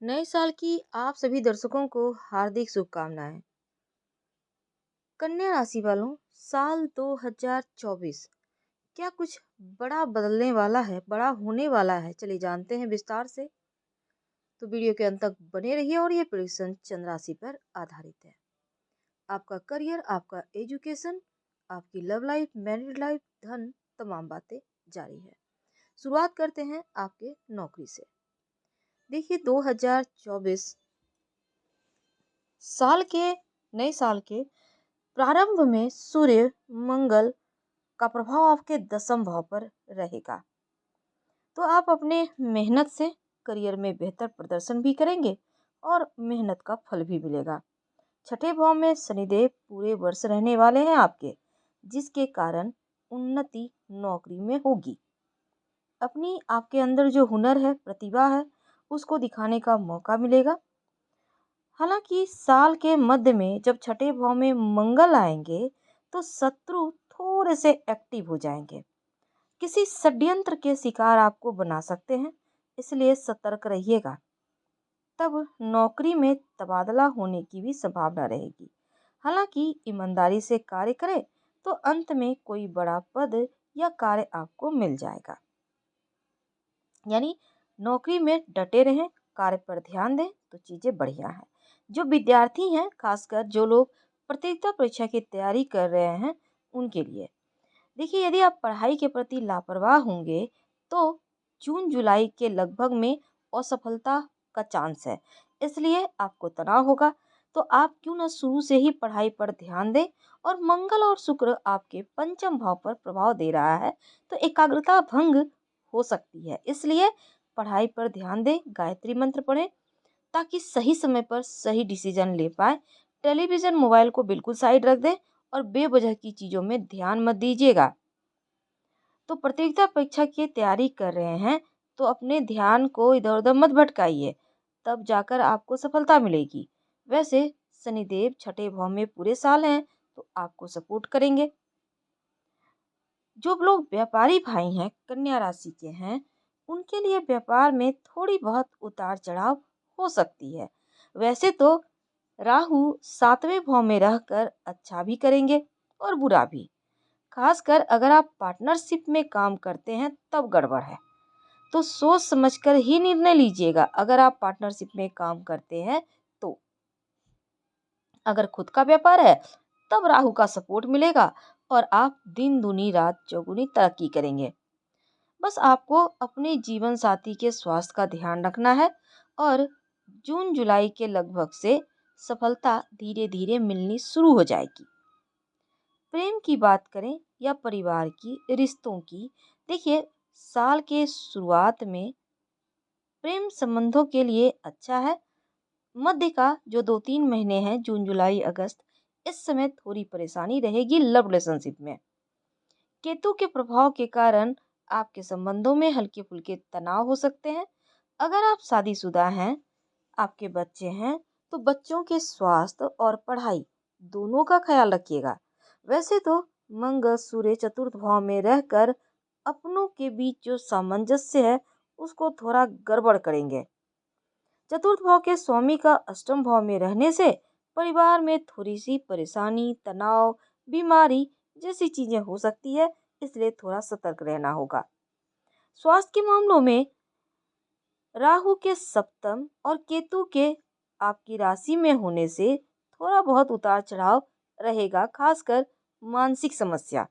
नए साल की आप सभी दर्शकों को हार्दिक शुभकामनाएं। कन्या राशि वालों, साल 2024 क्या कुछ बड़ा बदलने वाला है, बड़ा होने वाला है? चलिए जानते हैं विस्तार से। तो वीडियो के अंत तक बने रहिए और ये प्रेडिक्शन चंद्र राशि पर आधारित है। आपका करियर, आपका एजुकेशन, आपकी लव लाइफ, मैरिड लाइफ, धन, तमाम बातें जारी है। शुरुआत करते हैं आपके नौकरी से। देखिए 2024 साल के नए साल के प्रारंभ में सूर्य मंगल का प्रभाव आपके दसम भाव पर रहेगा। तो आप अपने मेहनत से करियर में बेहतर प्रदर्शन भी करेंगे और मेहनत का फल भी मिलेगा। छठे भाव में शनिदेव पूरे वर्ष रहने वाले हैं आपके, जिसके कारण उन्नति नौकरी में होगी। अपनी आपके अंदर जो हुनर है, प्रतिभा है, उसको दिखाने का मौका मिलेगा। हालांकि साल के मध्य में जब छठे भाव में मंगल आएंगे तो शत्रु थोड़े से एक्टिव हो जाएंगे। किसी षड्यंत्र के शिकार आपको बना सकते हैं, इसलिए सतर्क रहिएगा। तब नौकरी में तबादला होने की भी संभावना रहेगी। हालांकि ईमानदारी से कार्य करें तो अंत में कोई बड़ा पद या कार्य आपको मिल जाएगा। यानी नौकरी में डटे रहें, कार्य पर ध्यान दें तो चीजें बढ़िया हैं। जो विद्यार्थी हैं, खासकर जो लोग प्रतियोगिता परीक्षा की तैयारी कर रहे हैं, उनके लिए देखिए, यदि आप पढ़ाई के प्रति लापरवाह होंगे तो जून जुलाई के लगभग में असफलता का चांस है। इसलिए आपको तनाव होगा। तो आप क्यों न शुरू से ही पढ़ाई पर ध्यान दें। और मंगल और शुक्र आपके पंचम भाव पर प्रभाव दे रहा है, तो एकाग्रता भंग हो सकती है। इसलिए पढ़ाई पर ध्यान दें, गायत्री मंत्र पढ़ें ताकि सही समय पर सही डिसीजन ले पाए। टेलीविजन मोबाइल को बिल्कुल साइड रख दें और बेवजह की चीज़ों में ध्यान मत दीजिएगा। तो प्रतियोगिता परीक्षा की तैयारी कर रहे हैं तो अपने ध्यान को इधर उधर मत भटकाइए, तब जाकर आपको सफलता मिलेगी। वैसे शनिदेव छठे भाव में पूरे साल हैं तो आपको सपोर्ट करेंगे। जो लोग व्यापारी भाई हैं, कन्या राशि के हैं, उनके लिए व्यापार में थोड़ी बहुत उतार चढ़ाव हो सकती है। वैसे तो राहु सातवें भाव में रहकर अच्छा भी करेंगे और बुरा भी। खासकर अगर आप पार्टनरशिप में काम करते हैं तब गड़बड़ है। तो सोच समझकर ही निर्णय लीजिएगा। अगर आप पार्टनरशिप में काम करते हैं तो, अगर खुद का व्यापार है तब राहु का सपोर्ट मिलेगा और आप दिन दूनी रात चौगुनी तरक्की करेंगे। बस आपको अपने जीवन साथी के स्वास्थ्य का ध्यान रखना है और जून जुलाई के लगभग से सफलता धीरे धीरे मिलनी शुरू हो जाएगी। प्रेम की बात करें या परिवार की, रिश्तों की, देखिए साल के शुरुआत में प्रेम संबंधों के लिए अच्छा है। मध्य का जो 2-3 महीने हैं, जून जुलाई अगस्त, इस समय थोड़ी परेशानी रहेगी लव रिलेशनशिप में। केतु के प्रभाव के कारण आपके संबंधों में हल्के फुल्के तनाव हो सकते हैं। अगर आप शादीशुदा हैं, आपके बच्चे हैं, तो बच्चों के स्वास्थ्य और पढ़ाई दोनों का ख्याल रखिएगा। वैसे तो मंगल सूर्य चतुर्थ भाव में रहकर अपनों के बीच जो सामंजस्य है उसको थोड़ा गड़बड़ करेंगे। चतुर्थ भाव के स्वामी का अष्टम भाव में रहने से परिवार में थोड़ी सी परेशानी, तनाव, बीमारी जैसी चीजें हो सकती है, इसलिए थोड़ा सतर्क रहना होगा। स्वास्थ्य के मामलों में राहु के सप्तम और केतु के आपकी राशि में होने से थोड़ा बहुत उतार चढ़ाव रहेगा, खासकर मानसिक समस्या।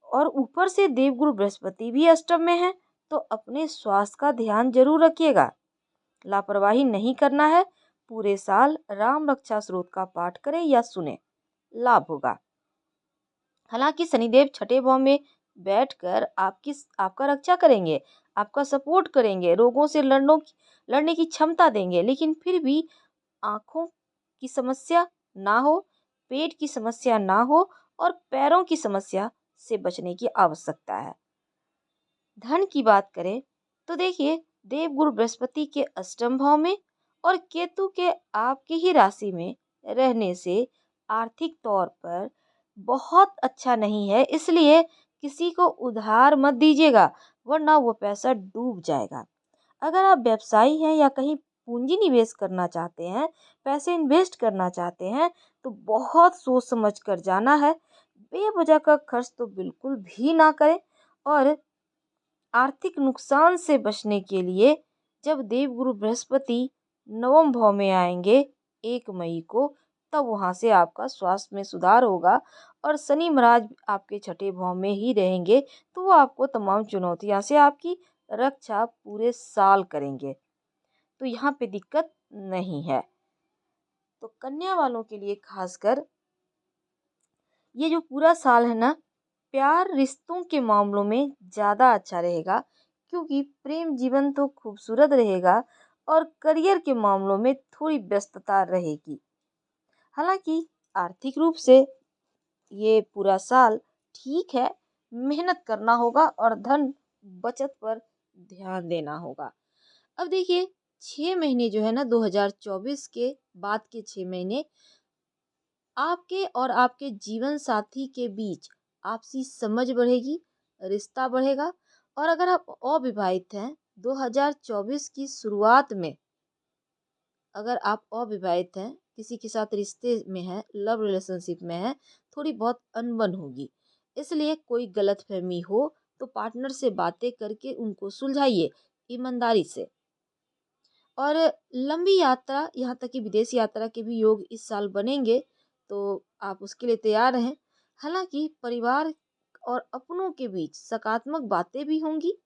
और ऊपर से देवगुरु बृहस्पति भी अष्टम में है, तो अपने स्वास्थ्य का ध्यान जरूर रखिएगा। लापरवाही नहीं करना है। पूरे साल राम रक्षा स्रोत का पाठ करें या सुने, लाभ होगा। हालांकि शनिदेव छठे भाव में बैठकर आपका रक्षा करेंगे, आपका सपोर्ट करेंगे, रोगों से लड़ने की क्षमता देंगे, लेकिन फिर भी आँखों की समस्या ना हो, पेट की समस्या ना हो और पैरों की समस्या से बचने की आवश्यकता है। धन की बात करें तो देखिए, देवगुरु बृहस्पति के अष्टम भाव में और केतु के आपकी ही राशि में रहने से आर्थिक तौर पर बहुत अच्छा नहीं है। इसलिए किसी को उधार मत दीजिएगा, वरना वो पैसा डूब जाएगा। अगर आप व्यवसायी हैं या कहीं पूंजी निवेश करना चाहते हैं, पैसे इन्वेस्ट करना चाहते हैं, तो बहुत सोच समझ कर जाना है। बेवजह का खर्च तो बिल्कुल भी ना करें। और आर्थिक नुकसान से बचने के लिए जब देवगुरु बृहस्पति नवम भाव में आएंगे 1 मई को, तब वहाँ से आपका स्वास्थ्य में सुधार होगा। और शनि महाराज आपके छठे भाव में ही रहेंगे, तो वो आपको तमाम चुनौतियाँ से आपकी रक्षा पूरे साल करेंगे, तो यहाँ पे दिक्कत नहीं है। तो कन्या वालों के लिए खासकर ये जो पूरा साल है ना, प्यार रिश्तों के मामलों में ज़्यादा अच्छा रहेगा, क्योंकि प्रेम जीवन तो खूबसूरत रहेगा और करियर के मामलों में थोड़ी व्यस्तता रहेगी। हालांकि आर्थिक रूप से ये पूरा साल ठीक है, मेहनत करना होगा और धन बचत पर ध्यान देना होगा। अब देखिए 6 महीने जो है ना, 2024 के बाद के 6 महीने आपके और आपके जीवन साथी के बीच आपसी समझ बढ़ेगी, रिश्ता बढ़ेगा। और अगर आप अविवाहित हैं, 2024 की शुरुआत में अगर आप अविवाहित हैं, किसी के साथ रिश्ते में हैं, लव रिलेशनशिप में हैं, थोड़ी बहुत अनबन होगी। इसलिए कोई गलतफहमी हो तो पार्टनर से बातें करके उनको सुलझाइए ईमानदारी से। और लंबी यात्रा, यहाँ तक कि विदेश यात्रा के भी योग इस साल बनेंगे, तो आप उसके लिए तैयार रहें। हालांकि परिवार और अपनों के बीच सकारात्मक बातें भी होंगी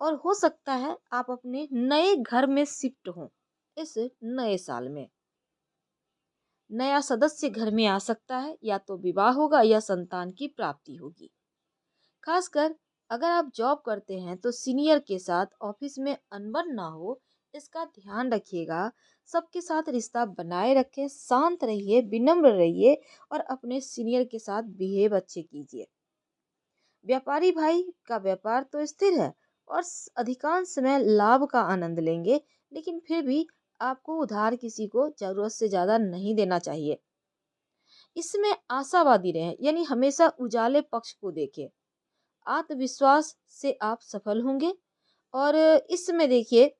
और हो सकता है आप अपने नए घर में शिफ्ट हों। इस नए साल में नया सदस्य घर में आ सकता है, या तो विवाह होगा या संतान की प्राप्ति होगी। खासकर अगर आप जॉब करते हैं तो सीनियर के साथ ऑफिस में अनबन ना हो, इसका ध्यान रखिएगा। सबके साथ रिश्ता बनाए रखें, शांत रहिए, विनम्र रहिए और अपने सीनियर के साथ बिहेव अच्छे कीजिए। व्यापारी भाई का व्यापार तो स्थिर है और अधिकांश समय लाभ का आनंद लेंगे, लेकिन फिर भी आपको उधार किसी को जरूरत से ज्यादा नहीं देना चाहिए। इसमें आशावादी रहें, यानी हमेशा उजाले पक्ष को देखें। आत्मविश्वास से आप सफल होंगे। और इसमें देखिए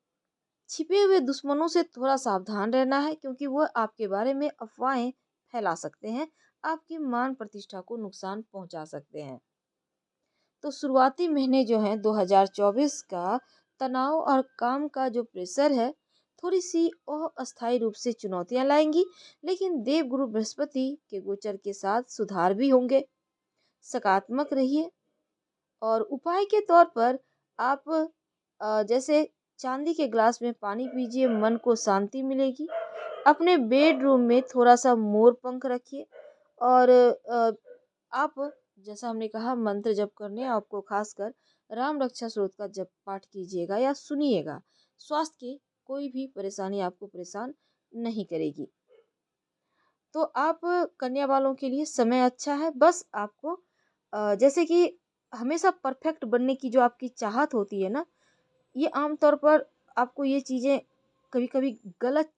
छिपे हुए दुश्मनों से थोड़ा सावधान रहना है, क्योंकि वह आपके बारे में अफवाहें फैला सकते हैं, आपकी मान प्रतिष्ठा को नुकसान पहुंचा सकते हैं। तो शुरुआती महीने जो हैं 2024 का तनाव और काम का जो प्रेशर है, थोड़ी सी अस्थायी रूप से चुनौतियां लाएंगी, लेकिन देवगुरु बृहस्पति के गोचर के साथ सुधार भी होंगे। सकारात्मक रहिए। और उपाय के तौर पर आप जैसे चांदी के ग्लास में पानी पीजिए, मन को शांति मिलेगी। अपने बेडरूम में थोड़ा सा मोर पंख रखिए। और आप जैसा हमने कहा मंत्र जप करने, आपको खासकर राम रक्षा स्रोत का जप पाठ कीजिएगा या सुनिएगा। स्वास्थ्य की कोई भी परेशानी आपको परेशान नहीं करेगी। तो आप कन्या वालों के लिए समय अच्छा है। बस आपको जैसे कि हमेशा परफेक्ट बनने की जो आपकी चाहत होती है ना, ये आमतौर पर आपको ये चीज़ें कभी कभी गलत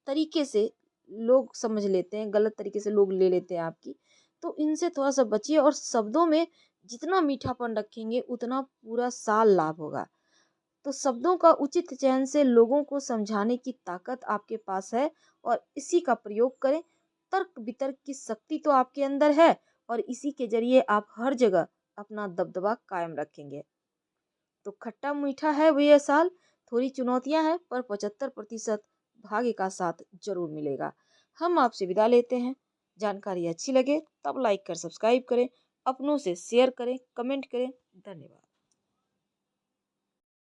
तरीके से लोग समझ लेते हैं, गलत तरीके से लोग ले लेते हैं आपकी। तो इनसे थोड़ा सा बचिए और शब्दों में जितना मीठापन रखेंगे उतना पूरा साल लाभ होगा। तो शब्दों का उचित चयन से लोगों को समझाने की ताकत आपके पास है और इसी का प्रयोग करें। तर्क वितर्क की शक्ति तो आपके अंदर है और इसी के जरिए आप हर जगह अपना दबदबा कायम रखेंगे। तो खट्टा मीठा है वो ये साल, थोड़ी चुनौतियां हैं, पर 75% भाग्य का साथ जरूर मिलेगा। हम आपसे विदा लेते हैं। जानकारी अच्छी लगे तब लाइक कर सब्सक्राइब करें, अपनों से शेयर करें, कमेंट करें। धन्यवाद।